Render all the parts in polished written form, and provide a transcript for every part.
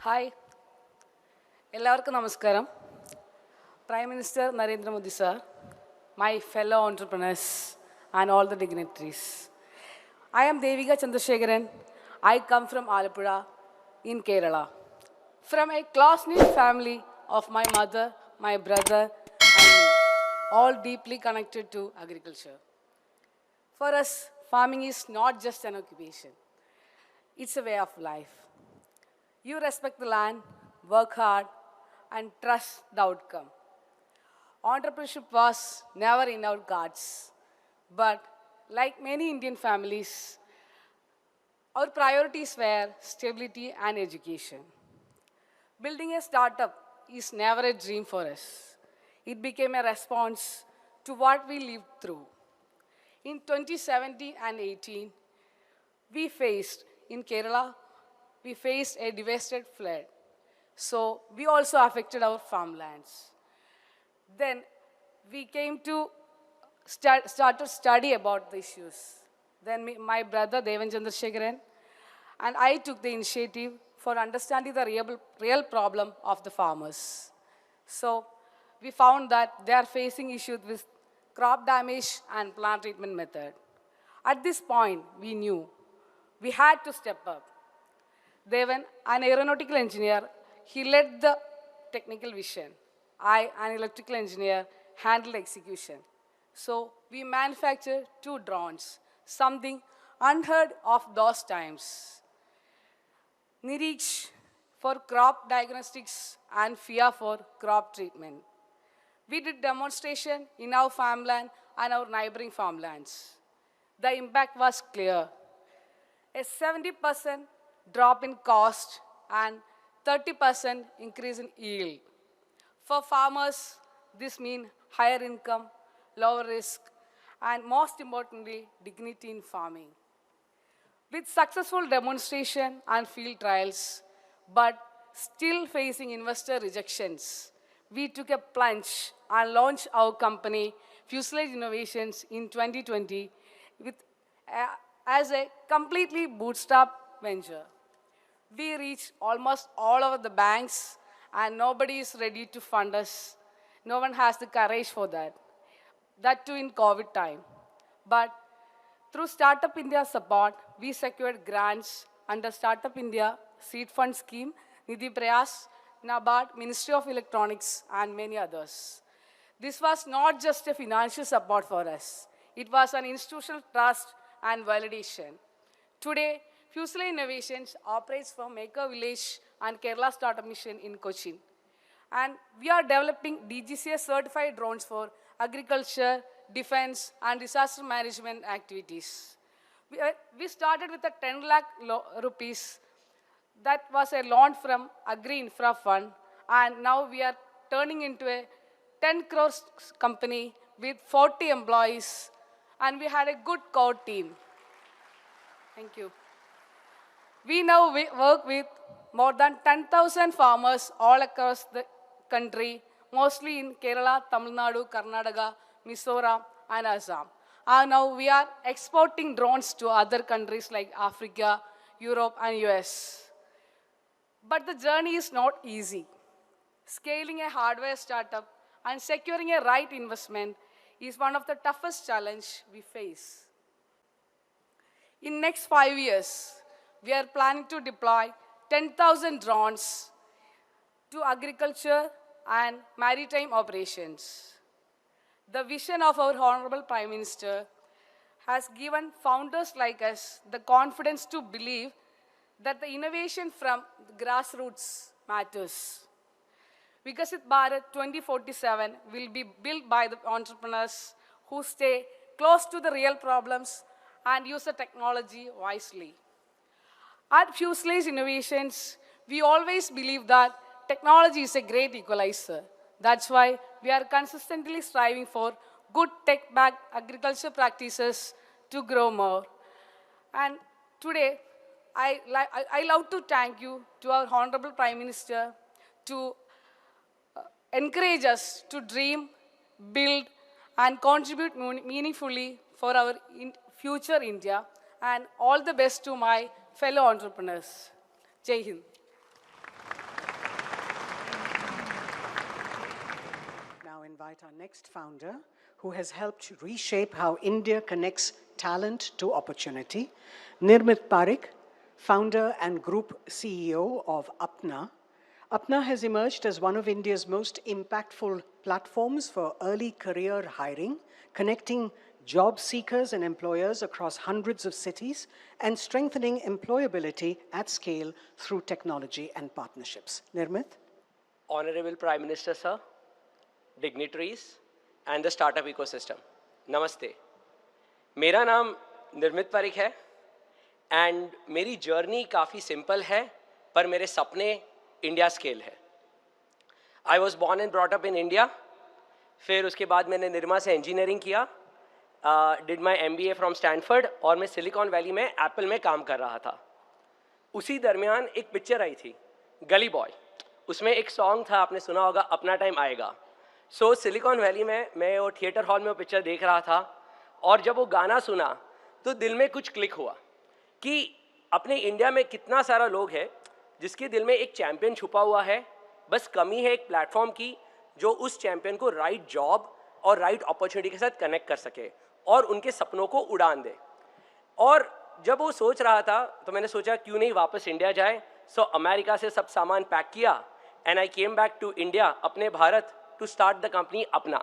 Hi, എല്ലാവർക്കും നമസ്കാരം. Prime Minister Narendra Modi sir, my fellow entrepreneurs and all the dignitaries. I am Devika Chandrasekharan. I come from Alappuzha in Kerala. From a close-knit family of my mother, my brother and me, all deeply connected to agriculture. For us, farming is not just an occupation. It's a way of life. You respect the land, work hard, and trust the outcome. Entrepreneurship was never in our cards, but like many Indian families, our priorities were stability and education. Building a startup is never a dream for us. It became a response to what we lived through. In 2017 and 18, in Kerala, we faced a devastated flood. So we also affected our farmlands. Then we came to start to study about the issues. Then my brother Devan Chandrasekharan and I took the initiative for understanding the real problem of the farmers. So we found that they are facing issues with crop damage and plant treatment method. At this point, we knew we had to step up. Devan, an aeronautical engineer, he led the technical vision. I, an electrical engineer, handled execution. So we manufactured 2 drones, something unheard of those times. Niriksh for crop diagnostics and FIA for crop treatment. We did demonstration in our farmland and our neighboring farmlands. The impact was clear. A 70% drop in cost and 30% increase in yield. For farmers, this means higher income, lower risk, and most importantly, dignity in farming. With successful demonstration and field trials, but still facing investor rejections, we took a plunge and launched our company, Fuselage Innovations, in 2020 as a completely bootstrap venture. We reached almost all over the banks, and nobody is ready to fund us. No one has the courage for that. That too in COVID time. But through Startup India support, we secured grants under Startup India Seed Fund Scheme, Nidhi Prayas, NABARD, Ministry of Electronics, and many others. This was not just a financial support for us. It was an institutional trust and validation. Today, Fuselage Innovations operates from Maker Village and Kerala Startup Mission in Cochin. And we are developing DGCA certified drones for agriculture, defense, and disaster management activities. We started with a 10 lakh rupees. That was a loan from Agri Infra Fund. And now we are turning into a 10 crores company with 40 employees. And we had a good core team. Thank you. We now work with more than 10,000 farmers all across the country, mostly in Kerala, Tamil Nadu, Karnataka, Mizoram, and Assam. And now we are exporting drones to other countries like Africa, Europe, and US. But the journey is not easy. Scaling a hardware startup and securing a right investment is one of the toughest challenges we face. In next 5 years, we are planning to deploy 10,000 drones to agriculture and maritime operations. The vision of our Honorable Prime Minister has given founders like us the confidence to believe that the innovation from the grassroots matters. Viksit Bharat 2047 will be built by the entrepreneurs who stay close to the real problems and use the technology wisely. At Fuselage Innovations, we always believe that technology is a great equalizer. That's why we are consistently striving for good tech-backed agriculture practices to grow more. And today, I love to thank you to our Honorable Prime Minister to encourage us to dream, build, and contribute meaningfully for our future India. And all the best to my fellow entrepreneurs. Jai Hind. invite our next founder, who has helped reshape how India connects talent to opportunity, Nirmit Parikh, founder and group CEO of Apna. Apna has emerged as one of India's most impactful platforms for early career hiring, connecting job seekers and employers across hundreds of cities and strengthening employability at scale through technology and partnerships. Nirmit? Honorable Prime Minister, sir, dignitaries, and the startup ecosystem. Namaste. मेरा नाम निर्मित पारिक है and मेरी journey काफ़ी simple है पर मेरे सपने इंडिया स्केल है. I was born and brought up in India. फिर उसके बाद मैंने निरमा से इंजीनियरिंग किया, did my MBA from Stanford और मैं सिलिकॉन वैली में एप्पल में काम कर रहा था. उसी दरमियान एक पिक्चर आई थी गली बॉय. उसमें एक सॉन्ग था, आपने सुना होगा, अपना टाइम आएगा. सो सिलिकॉन वैली में मैं वो थिएटर हॉल में वो पिक्चर देख रहा था और जब वो गाना सुना तो दिल में कुछ क्लिक हुआ कि अपने इंडिया में कितना सारा लोग है जिसके दिल में एक चैम्पियन छुपा हुआ है. बस कमी है एक प्लेटफॉर्म की जो उस चैम्पियन को राइट जॉब और राइट अपॉर्चुनिटी के साथ कनेक्ट कर सके और उनके सपनों को उड़ान दे. और जब वो सोच रहा था तो मैंने सोचा क्यों नहीं वापस इंडिया जाए. सो अमेरिका से सब सामान पैक किया and I came back to India, अपने Bharat, to start the company Apna.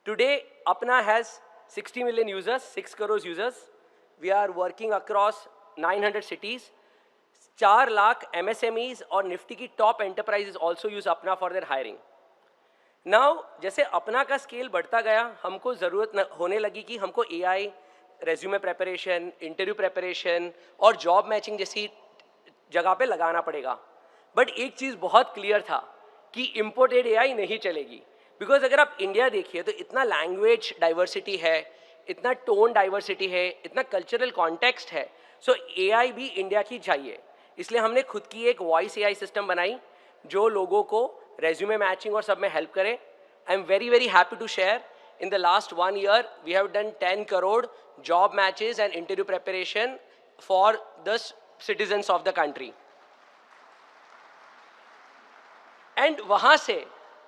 Today, Apna has 60 million users, 6 crore users. We are working across 900 cities. 4 lakh MSMEs और निफ्टी की top enterprises also use Apna for their hiring. Now, जैसे अपना का scale बढ़ता गया, हमको ज़रूरत होने लगी कि हमको AI, resume preparation, interview preparation और जॉब मैचिंग जैसी जगह पे लगाना पड़ेगा. बट एक चीज़ बहुत क्लियर था कि इम्पोर्टेड AI नहीं चलेगी. बिकॉज अगर आप इंडिया देखिए तो इतना लैंग्वेज डाइवर्सिटी है, इतना टोन डाइवर्सिटी है, इतना कल्चरल कॉन्टेक्स्ट है. सो AI भी इंडिया की चाहिए. इसलिए हमने खुद की एक वॉइस AI सिस्टम बनाई जो लोगों को रेज्यूमे मैचिंग और सब में हेल्प करे. I am very very happy to share in the last 1 year we have done 10 crore job matches and interview preparation for the citizens of the country. And वहाँ से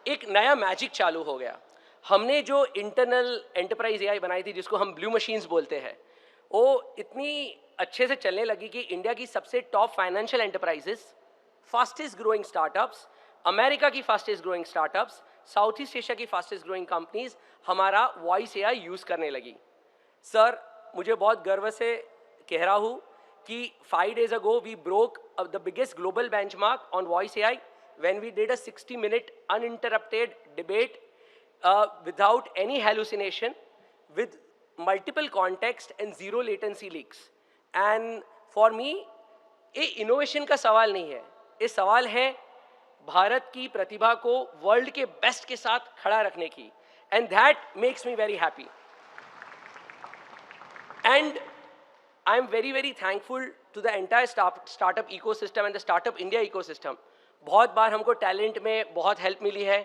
एक नया मैजिक चालू हो गया. हमने जो इंटरनल एंटरप्राइज AI बनाई थी जिसको हम ब्लू मशीन्स बोलते हैं, वो इतनी अच्छे से चलने लगी कि इंडिया की सबसे top financial enterprises, fastest growing startups, America की fastest growing startups, south east Asia की फास्टेस्ट ग्रोइंग कंपनीज हमारा वॉइस AI यूज़ करने लगी. सर, मुझे बहुत गर्व से कह रहा हूँ कि 5 days ago we broke the biggest global benchmark on voice AI when we did a 60-minute uninterrupted debate without any hallucination, with multiple context and zero latency leaks. And for me, ये innovation का सवाल नहीं है, ये सवाल है भारत की प्रतिभा को वर्ल्ड के बेस्ट के साथ खड़ा रखने की. And that makes me very happy. And I am very very thankful to the entire startup ecosystem and the startup India ecosystem. बहुत बार हमको टैलेंट में बहुत हेल्प मिली है,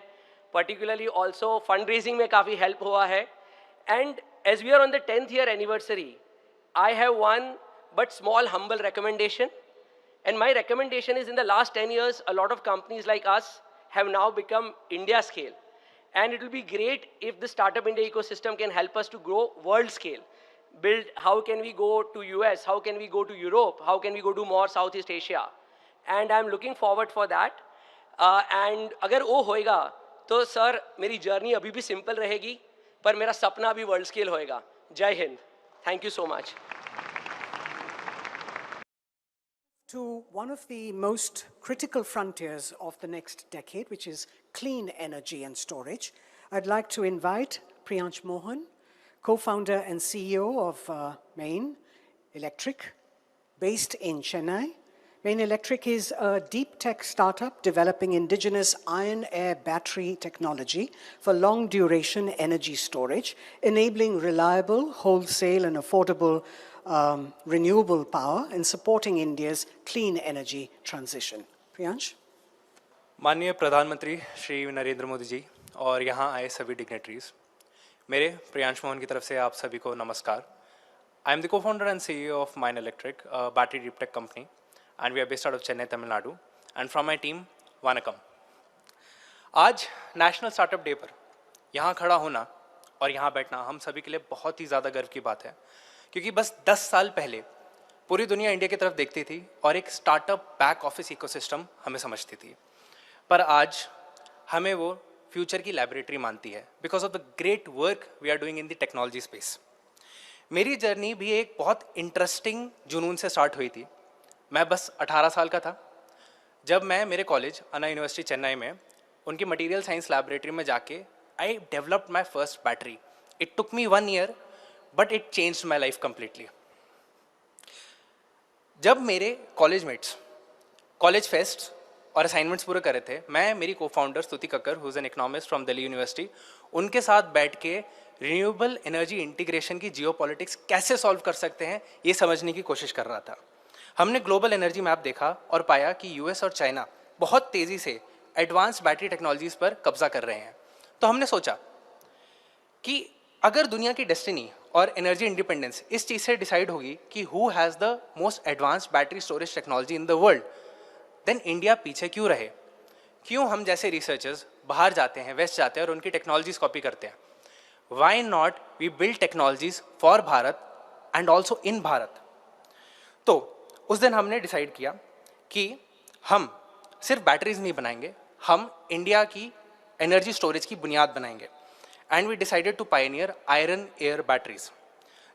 पर्टिकुलरली ऑल्सो फंड रेजिंग में काफ़ी हेल्प हुआ है. And as we are on the 10th year anniversary, I have one but small humble recommendation. And my recommendation is, in the last 10 years, a lot of companies like us have now become India scale. And it will be great if the startup India ecosystem can help us to grow world scale. Build, how can we go to US, how can we go to Europe, how can we go to more Southeast Asia. And I'm looking forward for that. And अगर वो होएगा तो sir मेरी journey अभी भी simple रहेगी पर मेरा सपना भी वर्ल्ड स्केल होएगा. जय Hind. Thank you so much. To one of the most critical frontiers of the next decade, which is clean energy and storage, I'd like to invite Priyansh Mohan, co-founder and CEO of Main Electric, based in Chennai. Main Electric is a deep tech startup developing indigenous iron-air battery technology for long-duration energy storage, enabling reliable, wholesale and affordable renewable power and supporting India's clean energy transition. Priyansh? माननीय प्रधानमंत्री श्री नरेंद्र मोदी जी और यहाँ आए सभी dignitaries, मेरे प्रियांश मोहन की तरफ से आप सभी को नमस्कार. I am the co-founder and CEO of Main Electric, a battery deep tech company, and we are based out of Chennai, Tamil Nadu. And from my team, Vanakkam. आज नेशनल स्टार्टअप डे पर यहाँ खड़ा होना और यहाँ बैठना हम सभी के लिए बहुत ही ज़्यादा गर्व की बात है, क्योंकि बस 10 साल पहले पूरी दुनिया इंडिया की तरफ देखती थी और एक स्टार्टअप बैक ऑफिस इकोसिस्टम हमें समझती थी, पर आज हमें वो फ्यूचर की लैबोरेटरी मानती है because of the great work we are doing in the technology space. मेरी जर्नी भी एक बहुत इंटरेस्टिंग जुनून से स्टार्ट हुई थी। मैं बस 18 साल का था जब मैं मेरे कॉलेज अन्ना यूनिवर्सिटी चेन्नई में उनकी मटेरियल साइंस लैबोरेटरी में जाके I developed my first battery. It took me 1 year but it changed my life completely. जब मेरे कॉलेज मेट्स कॉलेज फेस्ट और असाइनमेंट्स पूरे कर रहे थे, मैं मेरी को फाउंडर स्तुति Kakkar who is an economist from Delhi university, उनके साथ बैठ के रिन्यूएबल एनर्जी इंटीग्रेशन की जियोपॉलिटिक्स कैसे सॉल्व कर सकते हैं ये समझने की कोशिश कर रहा था। हमने ग्लोबल एनर्जी मैप देखा और पाया कि यूएस और चाइना बहुत तेज़ी से एडवांस बैटरी टेक्नोलॉजीज़ पर कब्जा कर रहे हैं। तो हमने सोचा कि अगर दुनिया की डेस्टिनी और एनर्जी इंडिपेंडेंस इस चीज़ से डिसाइड होगी कि who has the most advanced battery storage technology in the world, then India पीछे क्यों रहे? क्यों हम जैसे रिसर्चर्स बाहर जाते हैं, वेस्ट जाते हैं और उनकी टेक्नोलॉजीज कॉपी करते हैं? Why not we build technologies for Bharat and also in Bharat? तो उस दिन हमने डिसाइड किया कि हम सिर्फ बैटरीज नहीं बनाएंगे, हम इंडिया की एनर्जी स्टोरेज की बुनियाद बनाएंगे। And we decided to pioneer iron air batteries.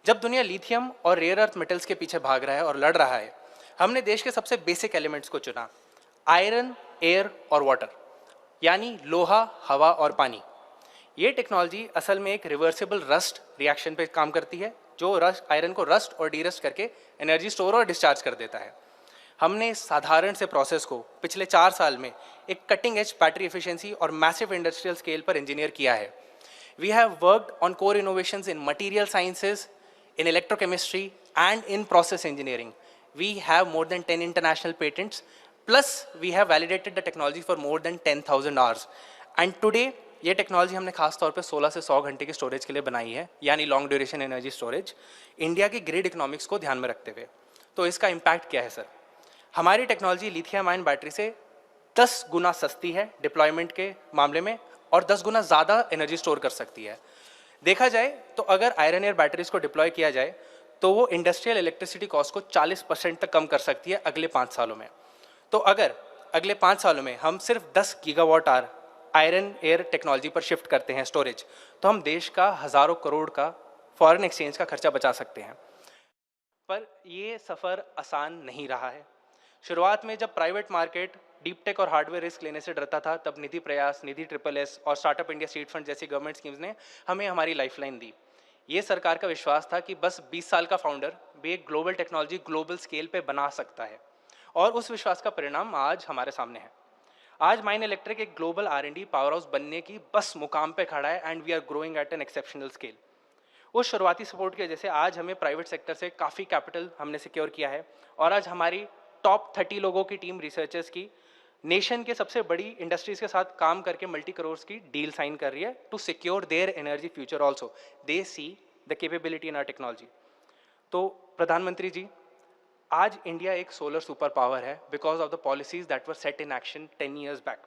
जब दुनिया लिथियम और रेयर अर्थ मेटल्स के पीछे भाग रहा है और लड़ रहा है, हमने देश के सबसे बेसिक एलिमेंट्स को चुना, आयरन, एयर और वाटर, यानी लोहा, हवा और पानी। ये टेक्नोलॉजी असल में एक रिवर्सिबल रस्ट रिएक्शन पे काम करती है, जो आयरन को रस्ट और डीरस्ट करके एनर्जी स्टोर और डिस्चार्ज कर देता है। हमने इस साधारण से प्रोसेस को पिछले 4 साल में एक कटिंग एज बैटरी एफिशिएंसी और मैसिव इंडस्ट्रियल स्केल पर इंजीनियर किया है। We have worked on core innovations in material sciences, in electrochemistry and in process engineering. We have more than 10 international patents, plus we have validated the technology for more than 10,000 hours. And today ये technology हमने खास तौर पे 16 से 100 घंटे के storage के लिए बनाई है, यानी long duration energy storage, India की ग्रिड इकोनॉमिक्स को ध्यान में रखते हुए। तो इसका इम्पैक्ट क्या है सर? हमारी टेक्नोलॉजी लिथियम आयन बैटरी से 10 गुना सस्ती है डिप्लॉयमेंट के मामले में और 10 गुना ज़्यादा एनर्जी स्टोर कर सकती है। देखा जाए तो अगर आयरन एयर बैटरीज को डिप्लॉय किया जाए तो वो इंडस्ट्रियल इलेक्ट्रिसिटी कॉस्ट को 40% तक कम कर सकती है अगले 5 सालों में। तो अगर अगले 5 सालों में हम सिर्फ 10 gigawatt hour iron air technology पर शिफ्ट करते हैं स्टोरेज, तो हम देश का हज़ारों करोड़ का फॉरेन एक्सचेंज का खर्चा बचा सकते हैं। पर ये सफ़र आसान नहीं रहा है। शुरुआत में जब प्राइवेट मार्केट डीप टेक और हार्डवेयर रिस्क लेने से डरता था, तब निधि प्रयास, निधि SSS और स्टार्टअप इंडिया सीड फंड जैसी गवर्नमेंट स्कीम्स ने हमें हमारी लाइफलाइन दी। ये सरकार का विश्वास था कि बस 20 साल का फाउंडर भी एक ग्लोबल टेक्नोलॉजी ग्लोबल स्केल पे बना सकता है, और उस विश्वास का परिणाम आज हमारे सामने है। आज माइन इलेक्ट्रिक एक ग्लोबल R&D पावर हाउस बनने की बस मुकाम पे खड़ा है and we are growing at an exceptional scale. उस शुरुआती सपोर्ट की वजह से आज हमें प्राइवेट सेक्टर से काफ़ी कैपिटल हमने सिक्योर किया है, और आज हमारी टॉप 30 लोगों की टीम रिसर्चर्स की नेशन के सबसे बड़ी इंडस्ट्रीज के साथ काम करके मल्टी करोर्स की डील साइन कर रही है to secure their energy future also. They see the capability in our technology. तो प्रधानमंत्री जी, आज इंडिया एक सोलर सुपर पावर है because of the policies that were set in action 10 years back.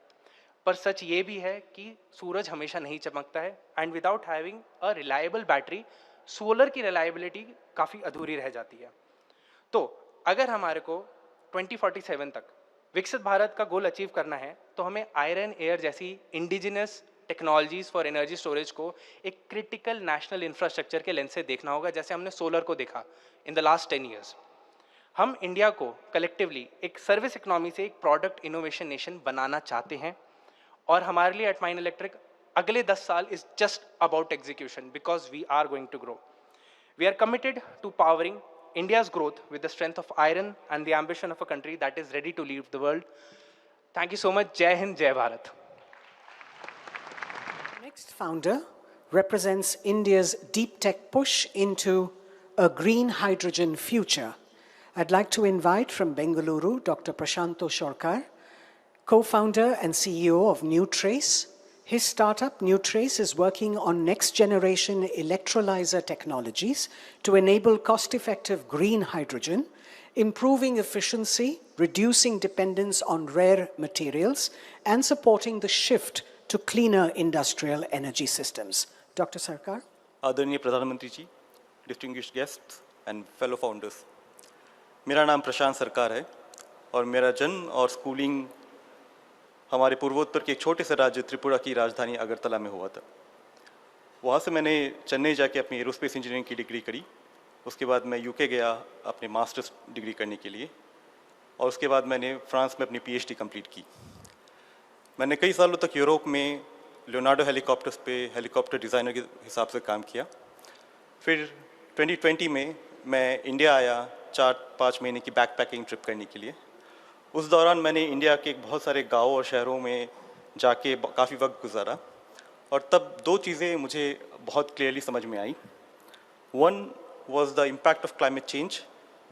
पर सच ये भी है कि सूरज हमेशा नहीं चमकता है, and without having a reliable battery solar की रिलायबिलिटी काफ़ी अधूरी रह जाती है। तो अगर हमारे को 2047 तक विकसित भारत का गोल अचीव करना है, तो हमें आयरन एयर जैसी indigenous technologies for energy storage को एक क्रिटिकल नेशनल इंफ्रास्ट्रक्चर के लेंस से देखना होगा, जैसे हमने सोलर को देखा इन द लास्ट 10 years। हम इंडिया को कलेक्टिवली एक सर्विस इकोनॉमी से एक प्रोडक्ट इनोवेशन नेशन बनाना चाहते हैं, और हमारे लिए एट माइन इलेक्ट्रिक अगले 10 साल is just about execution because we are going to grow. We are committed to powering India's growth with the strength of iron and the ambition of a country that is ready to lead the world. Thank you so much. Jai Hind, Jai Bharat. Next founder represents India's deep tech push into a green hydrogen future. I'd like to invite from Bengaluru Dr. Prashanto Shorkar, co-founder and CEO of NewTrace. His startup, NewTrace, is working on next-generation electrolyzer technologies to enable cost-effective green hydrogen, improving efficiency, reducing dependence on rare materials, and supporting the shift to cleaner industrial energy systems. Dr. Sarkar. आदरणीय प्रधानमंत्री ji, distinguished guests and fellow founders, मेरा नाम प्रशांत सरकार है और मेरा जन्म और स्कूलिंग हमारे पूर्वोत्तर के एक छोटे से राज्य त्रिपुरा की राजधानी अगरतला में हुआ था। वहाँ से मैंने चेन्नई जाके अपनी एरोस्पेस इंजीनियरिंग की डिग्री करी। उसके बाद मैं यूके गया अपने मास्टर्स डिग्री करने के लिए और उसके बाद मैंने फ्रांस में अपनी पीएचडी कंप्लीट की। मैंने कई सालों तक यूरोप में लियोनार्डो हेलीकॉप्टर्स पे हेलीकॉप्टर डिज़ाइनर के हिसाब से काम किया। फिर 2020 में मैं इंडिया आया 4-5 महीने की बैकपैकिंग ट्रिप करने के लिए। उस दौरान मैंने इंडिया के बहुत सारे गाँव और शहरों में जाके काफ़ी वक्त गुजारा और तब दो चीज़ें मुझे बहुत क्लियरली समझ में आई। One was the impact of climate change,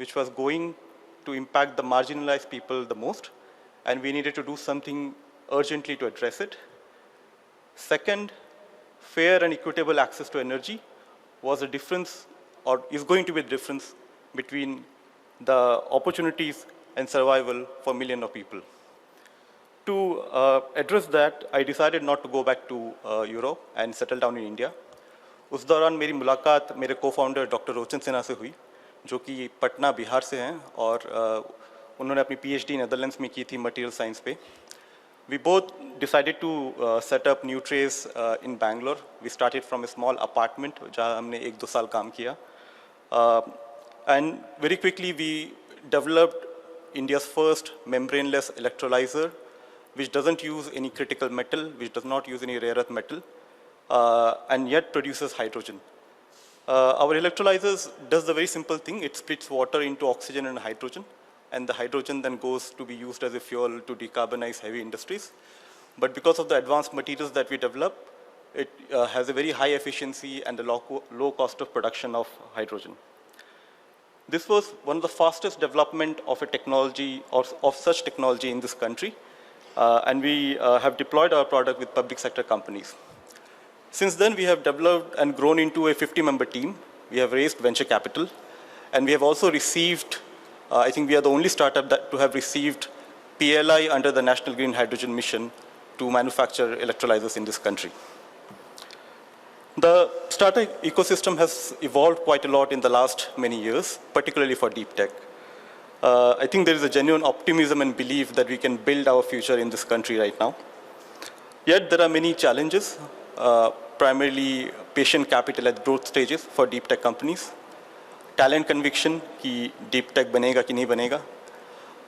which was going to impact the marginalized people the most, and we needed to do something urgently to address it. Second, fair and equitable access to energy was a difference, or is going to be a difference between the opportunities and survival for millions of people. To address that, I decided not to go back to Europe and settle down in India. उस दौरान मेरी मुलाकात मेरे cofounder doctor रोचन Sinha से हुई, जो कि पटना बिहार से हैं और उन्होंने अपनी पीएचडी नेदरलैंड्स में की थी मटेरियल साइंस पे। We both decided to set up Nutrace in Bangalore. We started from a small apartment, जहाँ हमने 1-2 साल काम किया, and very quickly we developed India's first membraneless electrolyzer, which doesn't use any critical metal, which does not use any rare earth metal, and yet produces hydrogen. Our electrolyzers does the very simple thing. It splits water into oxygen and hydrogen, and the hydrogen then goes to be used as a fuel to decarbonize heavy industries. But because of the advanced materials that we develop, it has a very high efficiency and a low cost of production of hydrogen. This was one of the fastest development of a technology, or of such technology in this country, and we have deployed our product with public sector companies. Since then, we have developed and grown into a 50-member team. We have raised venture capital, and we have also received, I think we are the only startup to have received PLI under the National Green Hydrogen Mission to manufacture electrolyzers in this country. The startup ecosystem has evolved quite a lot in the last many years, particularly for deep tech. I think there is a genuine optimism and belief that we can build our future in this country right now. Yet there are many challenges, primarily patient capital at growth stages for deep tech companies, talent conviction कि deep tech बनेगा कि नहीं बनेगा.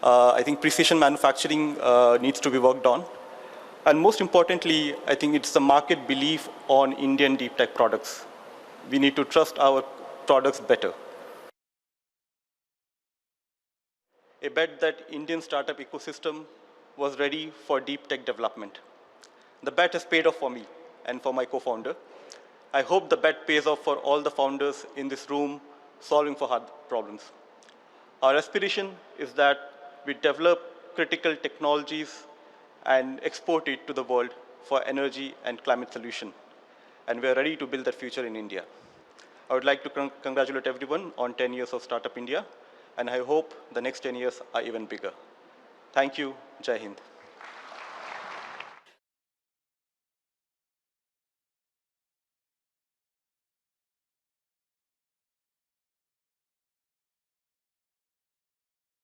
I think precision manufacturing needs to be worked on. And most importantly, I think it's the market belief on Indian deep tech products. We need to trust our products better. A bet that Indian startup ecosystem was ready for deep tech development. The bet has paid off for me and for my co-founder. I hope the bet pays off for all the founders in this room solving for hard problems. Our aspiration is that we develop critical technologies and export it to the world for energy and climate solution. And we are ready to build that future in India. I would like to congratulate everyone on 10 years of Startup India, and I hope the next 10 years are even bigger. Thank you. Jai Hind.